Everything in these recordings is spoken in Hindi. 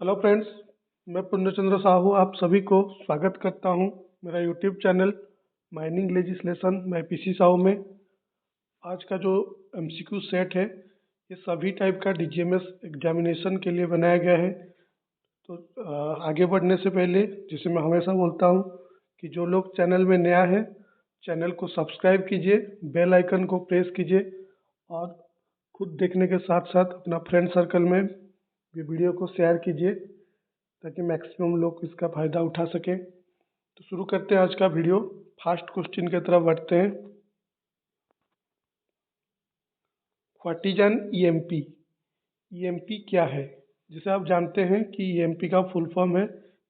हेलो फ्रेंड्स, मैं पूर्णचंद्र साहू आप सभी को स्वागत करता हूं मेरा यूट्यूब चैनल माइनिंग लेजिस्लेशन मैं पीसी साहू में। आज का जो एमसीक्यू सेट है ये सभी टाइप का डीजीएमएस एग्जामिनेशन के लिए बनाया गया है। तो आगे बढ़ने से पहले जैसे मैं हमेशा बोलता हूं कि जो लोग चैनल में नया है चैनल को सब्सक्राइब कीजिए, बेल आइकन को प्रेस कीजिए और खुद देखने के साथ साथ अपना फ्रेंड सर्कल में ये वीडियो को शेयर कीजिए ताकि मैक्सिमम लोग इसका फ़ायदा उठा सकें। तो शुरू करते हैं आज का वीडियो। फर्स्ट क्वेश्चन की तरफ बढ़ते हैं। What is an EMP? EMP क्या है? जैसे आप जानते हैं कि ईएमपी का फुल फॉर्म है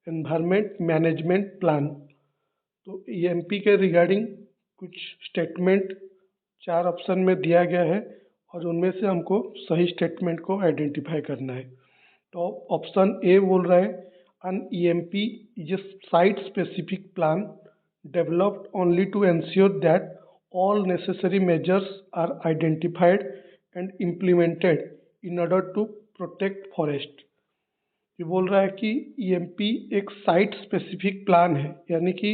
एनवायरनमेंट मैनेजमेंट प्लान। तो ईएमपी के रिगार्डिंग कुछ स्टेटमेंट 4 ऑप्शन में दिया गया है और उनमें से हमको सही स्टेटमेंट को आइडेंटिफाई करना है। तो ऑप्शन ए बोल रहा है an EMP is a site specific plan developed only to ensure that all necessary measures are identified and implemented in order to protect forest। ये बोल रहा है कि EMP एक साइट स्पेसिफिक प्लान है, यानी कि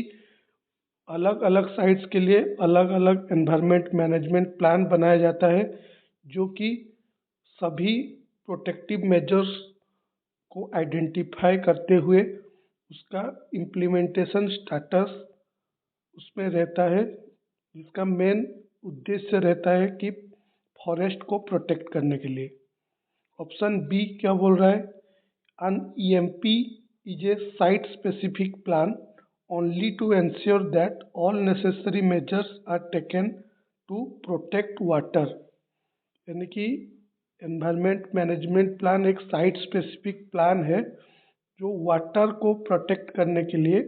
अलग अलग साइट्स के लिए अलग अलग एनवायरनमेंट मैनेजमेंट प्लान बनाया जाता है जो कि सभी प्रोटेक्टिव मेजर्स को आइडेंटिफाई करते हुए उसका इम्प्लीमेंटेशन स्टेटस उसमें रहता है, जिसका मेन उद्देश्य रहता है कि फॉरेस्ट को प्रोटेक्ट करने के लिए। ऑप्शन बी क्या बोल रहा है? An EMP is a site specific plan only to ensure that all necessary measures are taken to protect water. यानी कि एनवायरनमेंट मैनेजमेंट प्लान एक साइट स्पेसिफिक प्लान है जो वाटर को प्रोटेक्ट करने के लिए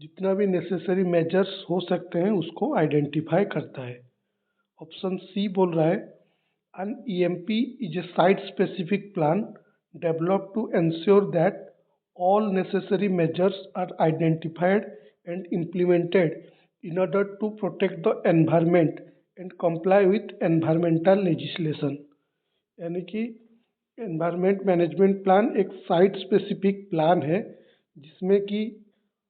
जितना भी नेसेसरी मेजर्स हो सकते हैं उसको आइडेंटिफाई करता है। ऑप्शन सी बोल रहा है an EMP is a site specific plan developed to ensure that all necessary measures are identified and implemented in order to protect the environment and comply with environmental legislation। यानी कि एनवायरनमेंट मैनेजमेंट प्लान एक साइट स्पेसिफिक प्लान है जिसमें कि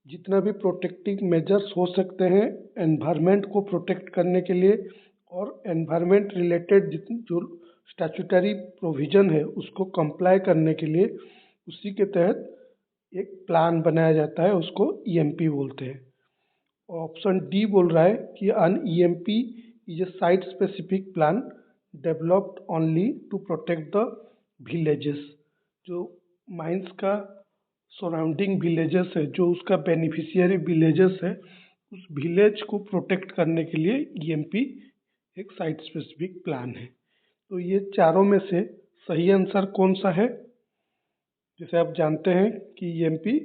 जितना भी प्रोटेक्टिव मेजर्स हो सकते हैं एनवायरनमेंट को प्रोटेक्ट करने के लिए और एनवायरनमेंट रिलेटेड जो स्टैट्यूटरी प्रोविज़न है उसको कंप्लाई करने के लिए उसी के तहत एक प्लान बनाया जाता है, उसको ईएमपी बोलते हैं। ऑप्शन डी बोल रहा है कि an EMP is a site specific plan developed only to protect the villages. जो माइंस का सराउंडिंग विलेजेस है, जो उसका बेनिफिशियरी विलेजेस है, उस विलेज को प्रोटेक्ट करने के लिए ईएमपी एक साइट स्पेसिफिक प्लान है। तो ये चारों में से सही आंसर कौन सा है? जैसे आप जानते हैं कि ईएमपी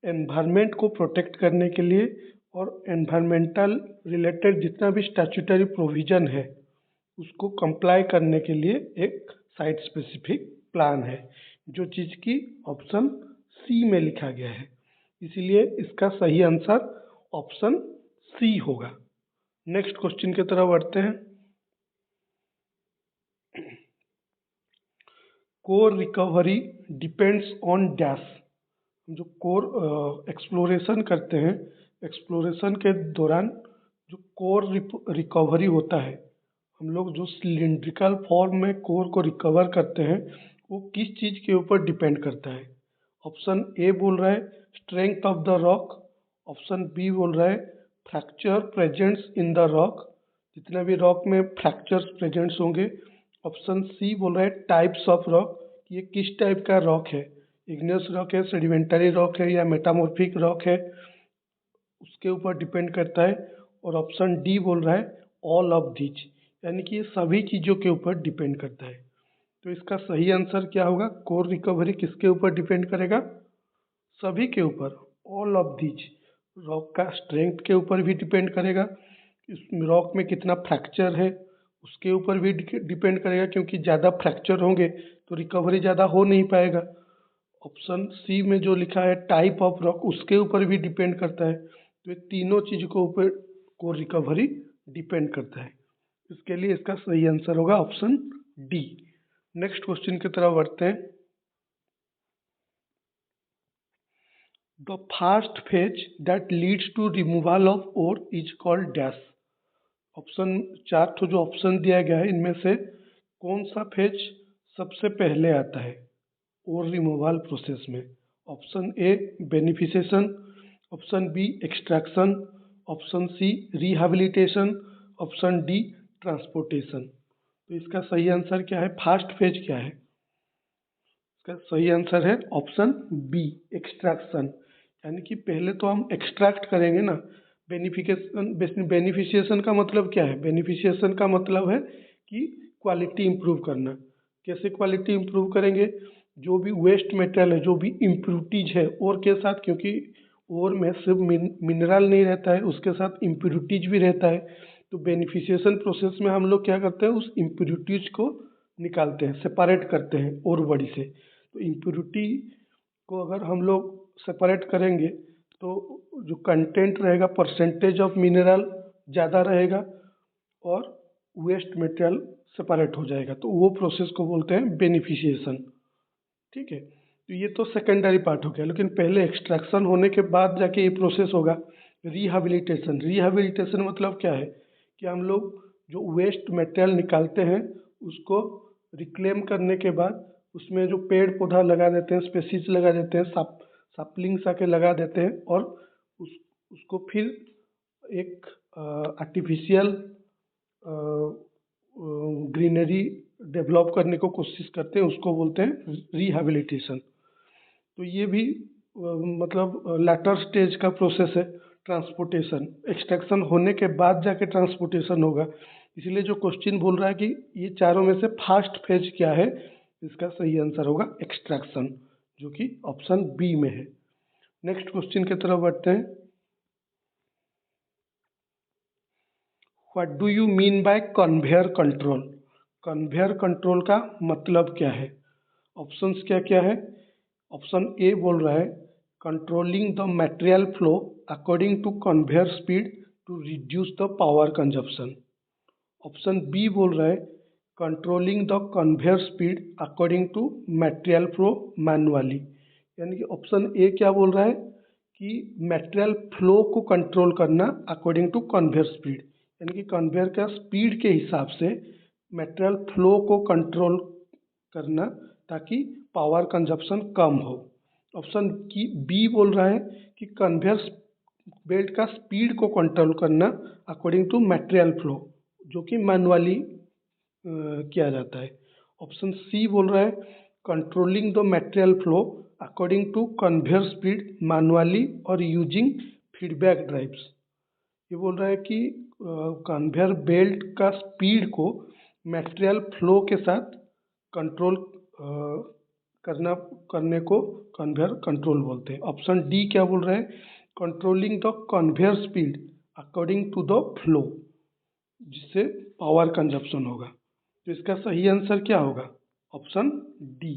एनवायरनमेंट को प्रोटेक्ट करने के लिए और एनवायरमेंटल रिलेटेड जितना भी स्टैट्यूटरी प्रोविज़न है उसको कंप्लाई करने के लिए एक साइट स्पेसिफिक प्लान है, जो चीज़ की ऑप्शन सी में लिखा गया है। इसीलिए इसका सही आंसर ऑप्शन सी होगा। नेक्स्ट क्वेश्चन की तरफ बढ़ते हैं। Core recovery depends on dash. जो कोर एक्सप्लोरेशन करते हैं, एक्सप्लोरेशन के दौरान जो कोर रिकवरी होता है, हम लोग जो सिलिंड्रिकल फॉर्म में कोर को रिकवर करते हैं वो किस चीज़ के ऊपर डिपेंड करता है? ऑप्शन ए बोल रहा है strength of the rock. Option B बोल रहा है fracture presents in the rock, जितना भी रॉक में फ्रैक्चर्स प्रेजेंट्स होंगे। ऑप्शन सी बोल रहा है टाइप्स ऑफ रॉक, ये किस टाइप का रॉक है, इग्नियस रॉक है, सेडिमेंटरी रॉक है या मेटामॉर्फिक रॉक है, उसके ऊपर डिपेंड करता है। और ऑप्शन डी बोल रहा है ऑल ऑफ दीज, यानी कि ये सभी चीज़ों के ऊपर डिपेंड करता है। तो इसका सही आंसर क्या होगा? कोर रिकवरी किसके ऊपर डिपेंड करेगा? सभी के ऊपर, ऑल ऑफ दीज। रॉक का स्ट्रेंथ के ऊपर भी डिपेंड करेगा, इस रॉक में कितना फ्रैक्चर है उसके ऊपर भी डिपेंड करेगा, क्योंकि ज़्यादा फ्रैक्चर होंगे तो रिकवरी ज़्यादा हो नहीं पाएगा। ऑप्शन सी में जो लिखा है टाइप ऑफ रॉक उसके ऊपर भी डिपेंड करता है। तो ये तीनों चीज़ के ऊपर को रिकवरी डिपेंड करता है। इसके लिए इसका सही आंसर होगा ऑप्शन डी। नेक्स्ट क्वेश्चन की तरफ बढ़ते हैं। The fast phase that leads to removal of ore is called dash. Option 4 तो जो ऑप्शन दिया गया है इनमें से कौन सा फेज सबसे पहले आता है ओर रिमूवल प्रोसेस में? Option A beneficiation, option B extraction, option C rehabilitation, option D transportation. तो इसका सही आंसर क्या है? फास्ट फेज क्या है? इसका सही आंसर है ऑप्शन बी एक्सट्रैक्शन। यानी कि पहले तो हम एक्सट्रैक्ट करेंगे ना। बेनिफिशिएशन का मतलब क्या है? बेनिफिशिएशन का मतलब है कि क्वालिटी इम्प्रूव करना। कैसे क्वालिटी इम्प्रूव करेंगे? जो भी वेस्ट मटेरियल है, जो भी इम्प्यूरिटीज है और के साथ, क्योंकि ओर में सिर्फ मिनरल नहीं रहता है, उसके साथ इम्प्यूरिटीज भी रहता है। तो बेनिफिशिएशन प्रोसेस में हम लोग क्या करते हैं? उस इम्प्यूरिटीज को निकालते हैं, सेपरेट करते हैं ओर बॉडी से। तो इम्प्यूरिटी को अगर हम लोग सेपरेट करेंगे तो जो कंटेंट रहेगा, परसेंटेज ऑफ मिनरल ज़्यादा रहेगा और वेस्ट मटेरियल सेपरेट हो जाएगा। तो वो प्रोसेस को बोलते हैं बेनिफिशिएशन। ठीक है, तो ये तो सेकेंडरी पार्ट हो गया। लेकिन पहले एक्सट्रैक्शन होने के बाद जाके ये प्रोसेस होगा रिहैबिलिटेशन। रिहैबिलिटेशन मतलब क्या है? कि हम लोग जो वेस्ट मटेरियल निकालते हैं उसको रिक्लेम करने के बाद उसमें जो पेड़ पौधा लगा देते हैं, स्पेसीज लगा देते हैं, सैपलिंग्स आके लगा देते हैं और उसको फिर एक आर्टिफिशियल ग्रीनरी डेवलप करने को कोशिश करते हैं, उसको बोलते हैं रिहैबिलिटेशन। तो ये भी मतलब लेटर स्टेज का प्रोसेस है। ट्रांसपोर्टेशन, एक्सट्रैक्शन होने के बाद जाके ट्रांसपोर्टेशन होगा। इसलिए जो क्वेश्चन बोल रहा है कि ये चारों में से फास्ट फेज क्या है, इसका सही आंसर होगा एक्सट्रैक्शन, जो कि ऑप्शन बी में है। नेक्स्ट क्वेश्चन की तरफ बढ़ते हैं। What do you mean by conveyor control? Conveyor control का मतलब क्या है? ऑप्शंस क्या क्या है? ऑप्शन ए बोल रहा है controlling the material flow according to conveyor speed to reduce the power consumption. Option B बोल रहा है controlling the conveyor speed according to material flow manually. यानी कि ऑप्शन ए क्या बोल रहा है कि मटेरियल फ्लो को कंट्रोल करना अकॉर्डिंग टू कन्वेयर स्पीड, यानी कि कन्वेयर का स्पीड के हिसाब से मटेरियल फ्लो को कंट्रोल करना ताकि पावर कंजप्शन कम हो। ऑप्शन की बी बोल रहा है कि कन्वेयर बेल्ट का स्पीड को कंट्रोल करना अकॉर्डिंग टू मटेरियल फ्लो, जो कि मैनुअली किया जाता है। ऑप्शन सी बोल रहा है controlling the material flow according to conveyor speed manually और यूजिंग फीडबैक ड्राइव्स। ये बोल रहा है कि कन्वेयर बेल्ट का स्पीड को मटेरियल फ्लो के साथ कंट्रोल करने को कन्वेयर कंट्रोल बोलते हैं। ऑप्शन डी क्या बोल रहे हैं? Controlling the conveyor speed according to the flow, जिससे पावर कंजप्शन होगा। तो इसका सही आंसर क्या होगा? ऑप्शन डी,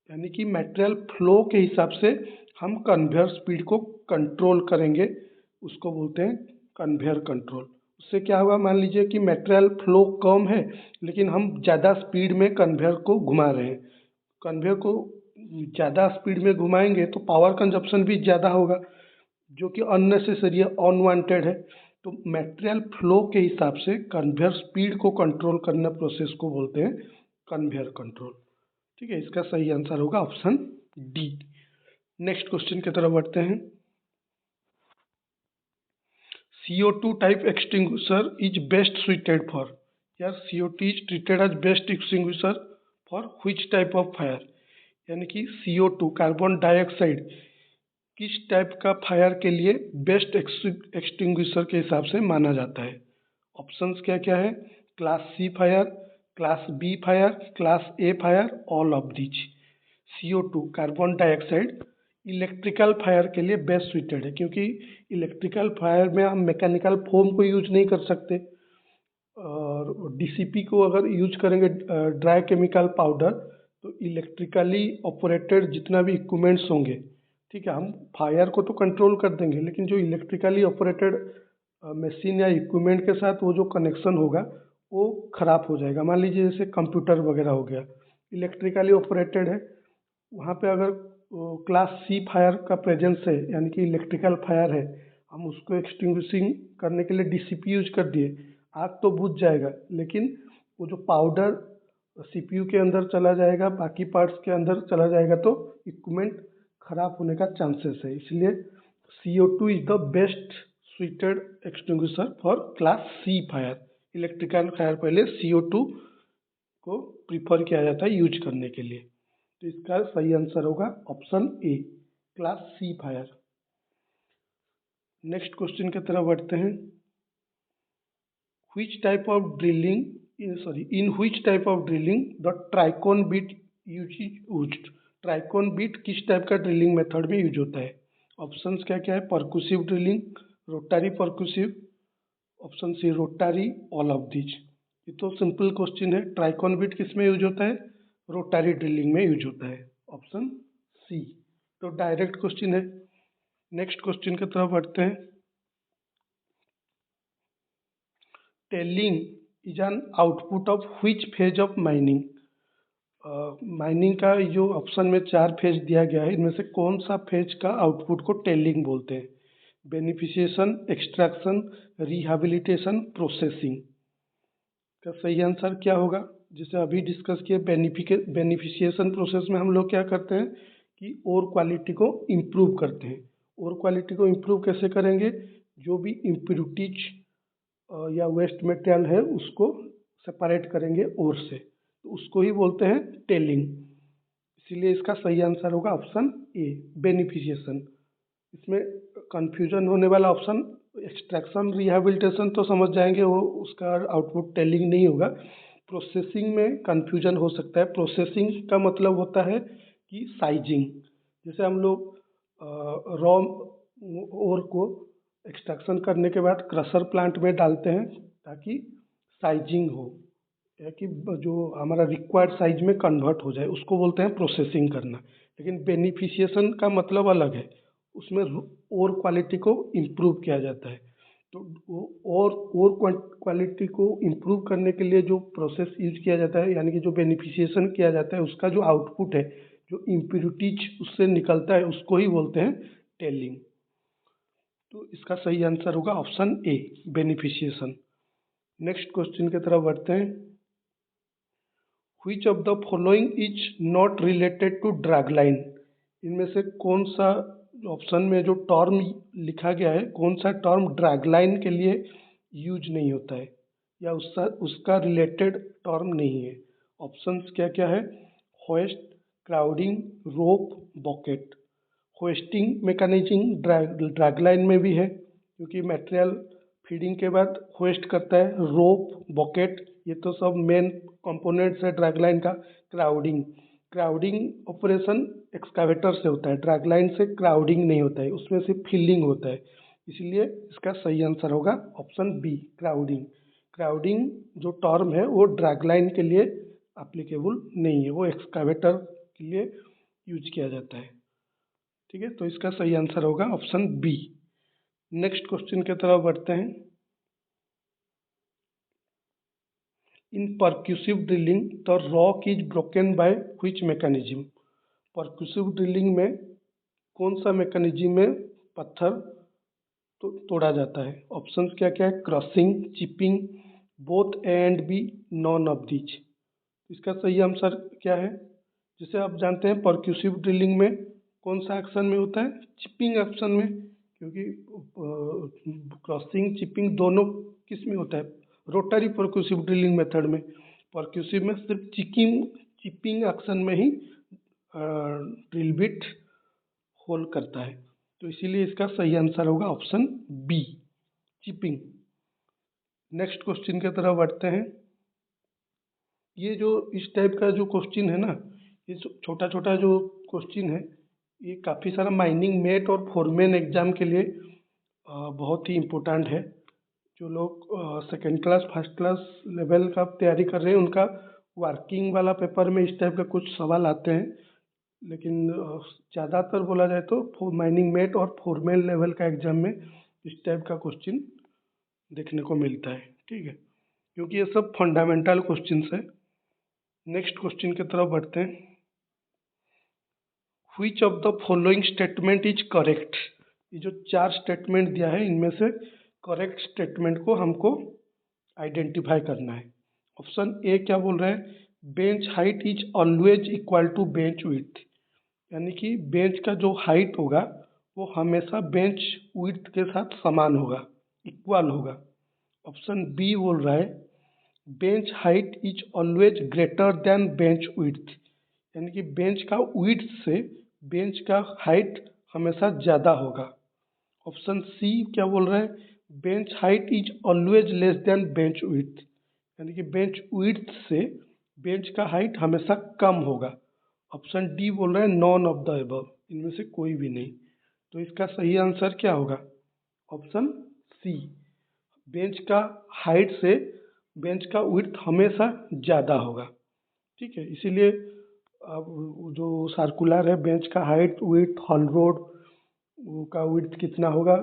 यानी कि मटेरियल फ्लो के हिसाब से हम कन्वेयर स्पीड को कंट्रोल करेंगे, उसको बोलते हैं कन्वेयर कंट्रोल। उससे क्या होगा? मान लीजिए कि मटेरियल फ्लो कम है लेकिन हम ज़्यादा स्पीड में कन्वेयर को घुमा रहे हैं। कन्वेयर को ज़्यादा स्पीड में घुमाएंगे तो पावर कंजप्शन भी ज़्यादा होगा, जो कि अननेसेसरी है, अनवांटेड है। तो मटेरियल फ्लो के हिसाब से कन्वेयर स्पीड को कंट्रोल करना प्रोसेस को बोलते हैं कन्वेयर कंट्रोल। ठीक है, इसका सही आंसर होगा ऑप्शन डी। नेक्स्ट क्वेश्चन की तरफ बढ़ते हैं। CO2 type extinguisher is best suited for? यार CO2 is treated as best extinguisher for which type of fire? यानी कि CO2 कार्बन डाइऑक्साइड किस टाइप का फायर के लिए बेस्ट एक्सटिंग्विशर के हिसाब से माना जाता है? ऑप्शंस क्या क्या है? Class C fire, class B fire, class A fire, all of these. CO2 carbon dioxide electrical fire के लिए बेस्ट सुइटेड है, क्योंकि इलेक्ट्रिकल फायर में हम मैकेनिकल फोम को यूज नहीं कर सकते और DCP को अगर यूज करेंगे ड्राई केमिकल पाउडर, तो इलेक्ट्रिकली ऑपरेटेड जितना भी इक्विपमेंट्स होंगे, ठीक है, हम फायर को तो कंट्रोल कर देंगे लेकिन जो इलेक्ट्रिकली ऑपरेटेड मशीन या इक्विपमेंट के साथ वो जो कनेक्शन होगा वो ख़राब हो जाएगा। मान लीजिए जैसे कंप्यूटर वगैरह हो गया, इलेक्ट्रिकली ऑपरेटेड है, वहाँ पे अगर क्लास सी फायर का प्रेजेंस है, यानी कि इलेक्ट्रिकल फायर है, हम उसको एक्सटिंग्विशिंग करने के लिए डीसीपी यूज कर दिए, आग तो बुझ जाएगा, लेकिन वो जो पाउडर सीपीयू के अंदर चला जाएगा, बाकी पार्ट्स के अंदर चला जाएगा, तो इक्विपमेंट खराब होने का चांसेस है। इसलिए CO2 is the best suited extinguisher for class C fire. Electrical fire पहले CO2 को प्रीफर किया जाता है यूज करने के लिए। तो इसका सही आंसर होगा option A, class C fire. Next question की तरफ बढ़ते हैं। which type of drilling in which type of drilling the tricone bit used. Tricone bit किस टाइप का ड्रिलिंग मेथड में यूज होता है? ऑप्शंस क्या क्या है? Percussive drilling, rotary percussive, option C rotary, all of these. ये तो सिंपल क्वेश्चन है। ट्राइकोन बीट किस में यूज होता है? रोटारी ड्रिलिंग में यूज होता है, ऑप्शन सी। तो डायरेक्ट क्वेश्चन है। नेक्स्ट क्वेश्चन की तरफ बढ़ते हैं। Telling is an output of which phase of mining. Mining का जो ऑप्शन में 4 फेज दिया गया है, इनमें से कौन सा फेज का आउटपुट को टेलिंग बोलते हैं? बेनिफिशिएशन, एक्सट्रैक्शन, रिहैबिलिटेशन, प्रोसेसिंग। का सही आंसर क्या होगा? जैसे अभी डिस्कस किए, बेनिफिशिएशन प्रोसेस में हम लोग क्या करते हैं कि ओर क्वालिटी को इम्प्रूव करते हैं। ओर क्वालिटी को इम्प्रूव कैसे करेंगे? जो भी इम्प्योरिटीज या वेस्ट मटेरियल है उसको सेपरेट करेंगे ओर से, तो उसको ही बोलते हैं टेलिंग। इसीलिए इसका सही आंसर होगा ऑप्शन ए, बेनिफिशिएशन। इसमें कंफ्यूजन होने वाला ऑप्शन एक्सट्रैक्शन, रिहैबिलिटेशन तो समझ जाएंगे, वो उसका आउटपुट टेलिंग नहीं होगा। प्रोसेसिंग में कंफ्यूजन हो सकता है। प्रोसेसिंग का मतलब होता है कि साइजिंग। जैसे हम लोग रॉ ओर को एक्सट्रैक्शन करने के बाद क्रशर प्लांट में डालते हैं ताकि साइजिंग हो, या कि जो हमारा रिक्वायर्ड साइज में कन्वर्ट हो जाए, उसको बोलते हैं प्रोसेसिंग करना। लेकिन बेनिफिशिएशन का मतलब अलग है, उसमें और क्वालिटी को इम्प्रूव किया जाता है। तो और क्वालिटी को इम्प्रूव करने के लिए जो प्रोसेस यूज किया जाता है, यानी कि जो बेनिफिशिएशन किया जाता है, उसका जो आउटपुट है, जो इम्प्योरिटीज उससे निकलता है, उसको ही बोलते हैं टेलिंग। तो इसका सही आंसर होगा ऑप्शन ए, बेनिफिशिएशन। नेक्स्ट क्वेश्चन की तरफ बढ़ते हैं। Which of the following is not related to dragline? इनमें से कौन सा ऑप्शन में जो टर्म लिखा गया है, कौन सा टर्म ड्रैगलाइन के लिए यूज नहीं होता है, या उसका रिलेटेड टर्म नहीं है? ऑप्शंस क्या क्या है? होस्ट, क्राउडिंग, रोप, बॉकेट। होस्टिंग मैकेनिज्म ड्रैगलाइन में भी है, क्योंकि मटेरियल फीडिंग के बाद होस्ट करता है। रोप, बॉकेट, ये तो सब मेन कंपोनेंट्स है ड्रैगलाइन का। क्राउडिंग ऑपरेशन एक्सकावेटर से होता है, ड्रैगलाइन से क्राउडिंग नहीं होता है, उसमें सिर्फ फिलिंग होता है। इसलिए इसका सही आंसर होगा ऑप्शन बी, क्राउडिंग। क्राउडिंग जो टर्म है वो ड्रैगलाइन के लिए एप्लीकेबल नहीं है, वो एक्सकावेटर के लिए यूज किया जाता है। ठीक है, तो इसका सही आंसर होगा ऑप्शन बी। नेक्स्ट क्वेश्चन की तरफ बढ़ते हैं। In percussive drilling the rock is broken by which mechanism. Percussive drilling में कौन सा मैकेनिज्म में पत्थर तोड़ा जाता है? ऑप्शंस क्या क्या है? Crushing, chipping, both A and B, none of these. इसका सही आंसर क्या है? जैसे आप जानते हैं परक्यूसिव ड्रिलिंग में कौन सा एक्शन में होता है? चिपिंग एक्शन में, क्योंकि क्रॉसिंग चिपिंग दोनों किस में होता है? रोटरी परक्यूसिव ड्रिलिंग मेथड में। परक्यूसिव में सिर्फ चिपिंग एक्शन में ही ड्रिल बिट होल करता है, तो इसीलिए इसका सही आंसर होगा option B, chipping. Next question की तरफ बढ़ते हैं। ये जो इस टाइप का जो क्वेश्चन है ना, ये छोटा छोटा जो क्वेश्चन है, ये काफ़ी सारा माइनिंग मेट और फोरमैन एग्जाम के लिए बहुत ही इम्पोर्टेंट है। जो लोग second class first class level का तैयारी कर रहे हैं, उनका वर्किंग वाला पेपर में इस टाइप का कुछ सवाल आते हैं, लेकिन ज़्यादातर बोला जाए तो माइनिंग मेट और फोरमैन लेवल का एग्जाम में इस टाइप का क्वेश्चन देखने को मिलता है। ठीक है, क्योंकि ये सब फंडामेंटल क्वेश्चंस है। नेक्स्ट क्वेश्चन की तरफ बढ़ते हैं। Which of the following statement is correct. ये जो 4 स्टेटमेंट दिया है इनमें से करेक्ट स्टेटमेंट को हमको आइडेंटिफाई करना है। ऑप्शन ए क्या बोल रहा है, bench height is always equal to bench width, यानी कि बेंच का जो हाइट होगा वो हमेशा बेंच विड्थ के साथ समान होगा, इक्वल होगा। ऑप्शन बी बोल रहा है bench height is always greater than bench width, यानी कि बेंच का विड्थ से बेंच का हाइट हमेशा ज़्यादा होगा। ऑप्शन सी क्या बोल रहा है bench height is always less than bench width, यानी कि बेंच विड्थ से बेंच का हाइट हमेशा कम होगा। ऑप्शन डी बोल रहा है नॉन ऑफ द अबव, इनमें से कोई भी नहीं। तो इसका सही आंसर क्या होगा, ऑप्शन सी, बेंच का हाइट से बेंच का विड्थ हमेशा ज़्यादा होगा। ठीक है, इसीलिए अब जो सर्कुलर है बेंच का हाइट विड्थ हॉल रोड का विड्थ कितना होगा,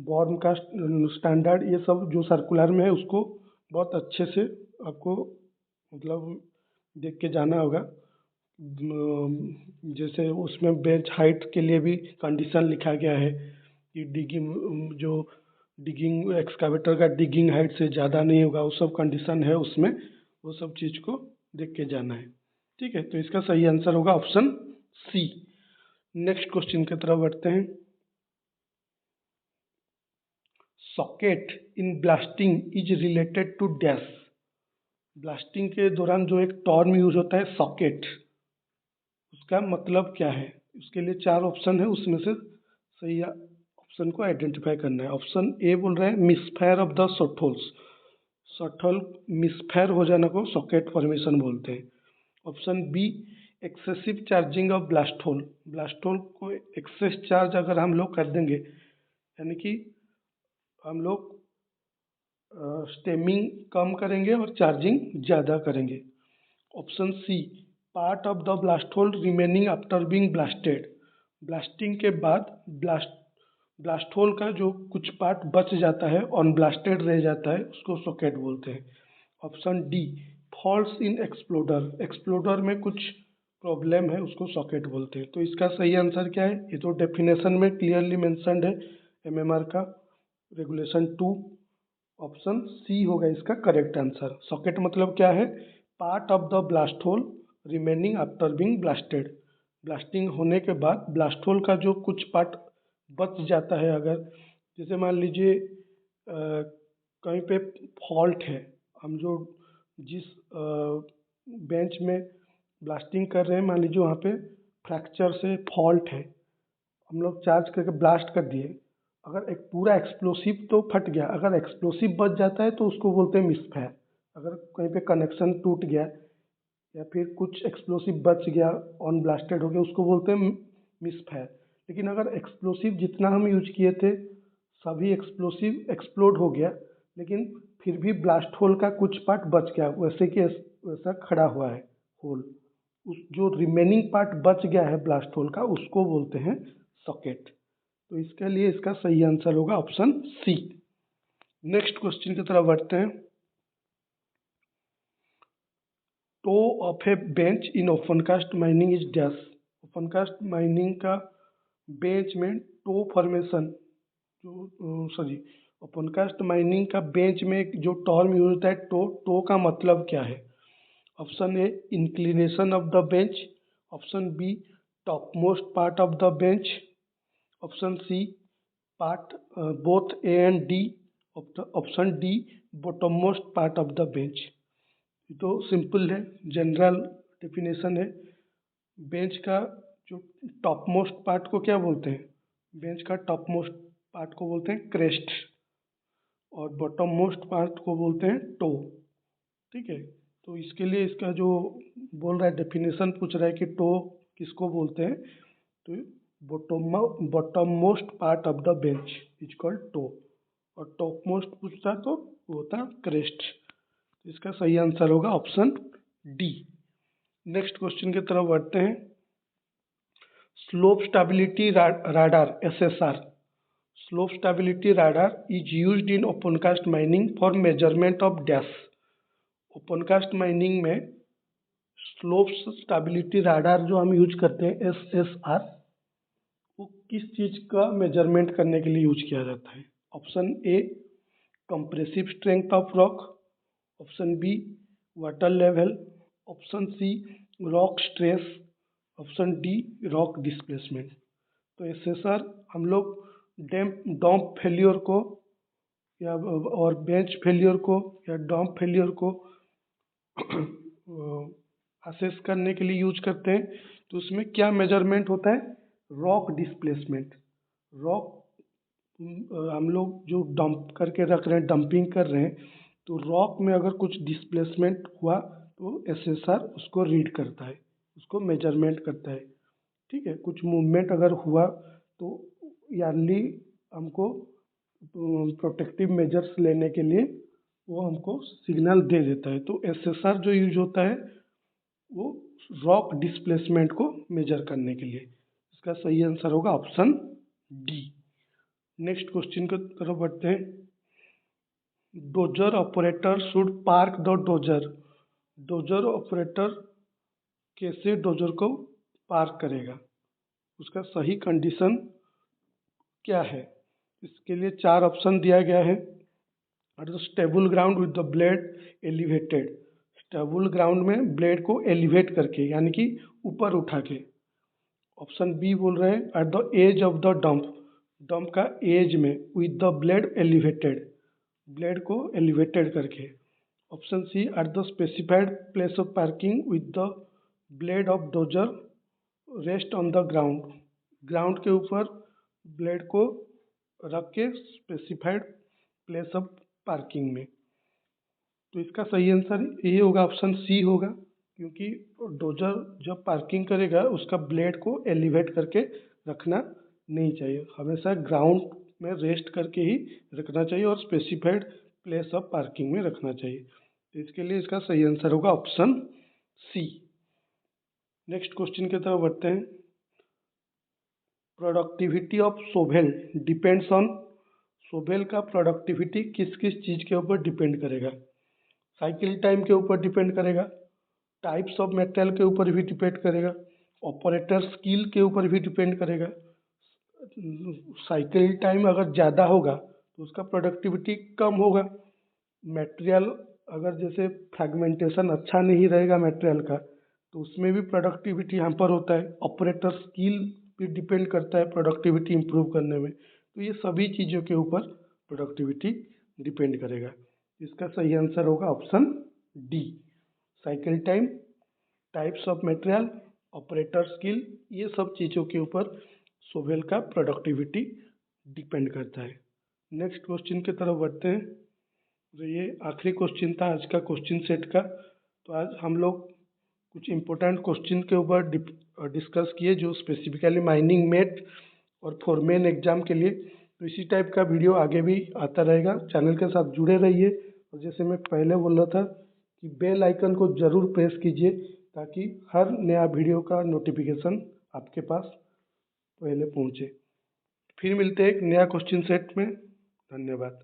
बॉर्न का स्टैंडर्ड, ये सब जो सर्कुलर में है उसको बहुत अच्छे से आपको मतलब देख के जाना होगा। जैसे उसमें बेंच हाइट के लिए भी कंडीशन लिखा गया है कि डिगिंग एक्सकावेटर का डिगिंग हाइट से ज़्यादा नहीं होगा, वो सब कंडीशन है उसमें, वो सब चीज़ को देख के जाना है। ठीक है, तो इसका सही आंसर होगा ऑप्शन सी। नेक्स्ट क्वेश्चन की तरफ बढ़ते हैं। Socket in blasting is related to dash. Blasting के दौरान जो एक टर्म यूज होता है सॉकेट, उसका मतलब क्या है। उसके लिए 4 ऑप्शन है, उसमें से सही ऑप्शन को आइडेंटिफाई करना है। ऑप्शन ए बोल रहे हैं misfire of the shot holes, shot hole misfire हो जाना को सॉकेट फॉर्मेशन बोलते हैं। Option B excessive charging of blast hole, blast hole को एक्सेस चार्ज अगर हम लोग कर देंगे, यानी कि हम लोग स्टेमिंग कम करेंगे और चार्जिंग ज़्यादा करेंगे। Option C part of the blast hole remaining after being blasted, blasting के बाद ब्लास्ट होल का जो कुछ पार्ट बच जाता है अनब्लास्टेड रह जाता है उसको सॉकेट बोलते हैं। Option D falls in exploder, exploder में कुछ प्रॉब्लम है उसको सॉकेट बोलते हैं। तो इसका सही आंसर क्या है, ये तो डेफिनेशन में क्लियरली मेंशन्ड है एमएमआर का रेगुलेशन 2, ऑप्शन सी होगा इसका करेक्ट आंसर। सॉकेट मतलब क्या है, part of the blast hole remaining after being blasted, blasting होने के बाद ब्लास्ट होल का जो कुछ पार्ट बच जाता है, अगर जैसे मान लीजिए कहीं पे फॉल्ट है, हम जो जिस बेंच में ब्लास्टिंग कर रहे हैं मान लीजिए वहाँ पे फ्रैक्चर से फॉल्ट है, हम लोग चार्ज करके ब्लास्ट कर दिए, अगर एक पूरा एक्सप्लोसिव तो फट गया, अगर एक्सप्लोसिव बच जाता है तो उसको बोलते हैं मिसफायर। अगर कहीं पे कनेक्शन टूट गया या फिर कुछ एक्सप्लोसिव बच गया अनब्लास्टेड हो गया उसको बोलते हैं मिसफायर। लेकिन अगर एक्सप्लोसिव जितना हम यूज किए थे सभी एक्सप्लोसिव एक्सप्लोड हो गया, लेकिन फिर भी ब्लास्ट होल का कुछ पार्ट बच गया वैसे कि वैसा खड़ा हुआ है होल, उस जो रिमेनिंग पार्ट बच गया है ब्लास्ट होल का उसको बोलते हैं सॉकेट। तो इसके लिए इसका सही आंसर होगा ऑप्शन सी। नेक्स्ट क्वेश्चन की तरफ बढ़ते हैं। Toe of a bench in opencast mining is dash, opencast mining का बेंच में टो फॉर्मेशन जो सॉरी ओपनकास्ट माइनिंग का बेंच में जो टर्म यूज होता है टो, टो का मतलब क्या है। Option A inclination of the bench, option B top most part of the bench, option C part both A and D, option D bottom most part of the bench. तो सिंपल है, जनरल डेफिनेशन है, बेंच का जो टॉप मोस्ट पार्ट को क्या बोलते हैं, बेंच का टॉप मोस्ट पार्ट को बोलते हैं क्रेस्ट और बॉटम मोस्ट पार्ट को बोलते हैं टो। ठीक है, तो इसके लिए इसका जो बोल रहा है डेफिनेशन पूछ रहा है कि टो किसको बोलते हैं, तो bottom most part of the bench is called toe, और टॉप मोस्ट पूछता तो वो होता क्रेस्ट। इसका सही आंसर होगा ऑप्शन डी। नेक्स्ट क्वेश्चन की तरफ बढ़ते हैं। Slope stability radar SSR, slope stability radar is used in opencast mining for measurement of dash, opencast mining में स्लोप स्टेबिलिटी राडार जो हम यूज करते हैं SSR, वो किस चीज़ का मेजरमेंट करने के लिए यूज किया जाता है? Option A compressive strength of rock, option B water level, option C rock stress, option D rock displacement. तो SSR हम लोग डॉम्प फेल्योर को या और बेंच फेल्योर को या डॉम्प फेल्योर को असेस करने के लिए यूज करते हैं। तो उसमें क्या मेजरमेंट होता है? Rock displacement. रॉक हम लोग जो डंप करके रख रहे हैं, डंपिंग कर रहे हैं, तो रॉक में अगर कुछ डिस्प्लेसमेंट हुआ तो SSR उसको रीड करता है, उसको मेजरमेंट करता है। ठीक है, कुछ मूवमेंट अगर हुआ तो ईयरली हमको प्रोटेक्टिव मेजर्स लेने के लिए वो हमको सिग्नल दे देता है। तो SSR जो यूज होता है वो रॉक डिस्प्लेसमेंट को मेजर करने के लिए। इसका सही आंसर होगा ऑप्शन डी। नेक्स्ट क्वेश्चन की तरफ बढ़ते हैं। Dozer operator should park the dozer. Dozer operator कैसे डोजर को पार्क करेगा? उसका सही कंडीशन क्या है? इसके लिए 4 ऑप्शन दिया गया है। Stable ground with the blade elevated. Stable ground में ब्लेड को एलिवेट करके, यानी कि ऊपर उठा के। ऑप्शन बी बोल रहे हैं at the edge of the dump. Dump का एज में with the blade elevated, blade को एलिवेटेड करके। Option C at the specified place of parking with the blade of dozer rest on the ground. Ground के ऊपर ब्लेड को रख के स्पेसिफाइड प्लेस ऑफ पार्किंग में। तो इसका सही आंसर ये होगा, ऑप्शन सी होगा, क्योंकि डोजर जब पार्किंग करेगा उसका ब्लेड को एलिवेट करके रखना नहीं चाहिए, हमेशा ग्राउंड में रेस्ट करके ही रखना चाहिए और स्पेसिफाइड प्लेस ऑफ पार्किंग में रखना चाहिए। तो इसके लिए इसका सही आंसर होगा ऑप्शन सी। नेक्स्ट क्वेश्चन की तरफ बढ़ते हैं। Productivity of shovel depends on. Shovel का प्रोडक्टिविटी किस किस चीज़ के ऊपर डिपेंड करेगा? साइकिल टाइम के ऊपर डिपेंड करेगा, टाइप्स ऑफ मेटेरियल के ऊपर भी डिपेंड करेगा, ऑपरेटर स्किल के ऊपर भी डिपेंड करेगा। साइकिल टाइम अगर ज़्यादा होगा तो उसका प्रोडक्टिविटी कम होगा। मटेरियल अगर जैसे फ्रैगमेंटेशन अच्छा नहीं रहेगा मटेरियल का, तो उसमें भी प्रोडक्टिविटी हैम्पर होता है। ऑपरेटर स्किल भी डिपेंड करता है प्रोडक्टिविटी इंप्रूव करने में। तो ये सभी चीज़ों के ऊपर प्रोडक्टिविटी डिपेंड करेगा। इसका सही आंसर होगा option D. Cycle time, types of material, operator skill, ये सब चीज़ों के ऊपर शोवेल का प्रोडक्टिविटी डिपेंड करता है। नेक्स्ट क्वेश्चन की तरफ बढ़ते हैं। तो ये आखिरी क्वेश्चन था आज का क्वेश्चन सेट का। तो आज हम लोग कुछ इम्पोर्टेंट क्वेश्चन के ऊपर डिस्कस किए जो स्पेसिफिकली माइनिंग मेट और फोरमैन एग्जाम के लिए। तो इसी टाइप का वीडियो आगे भी आता रहेगा, चैनल के साथ जुड़े रहिए। और जैसे मैं पहले बोल रहा था कि बेल आइकन को ज़रूर प्रेस कीजिए ताकि हर नया वीडियो का नोटिफिकेशन आपके पास पहले पहुँचे। फिर मिलते हैं एक नया क्वेश्चन सेट में। धन्यवाद।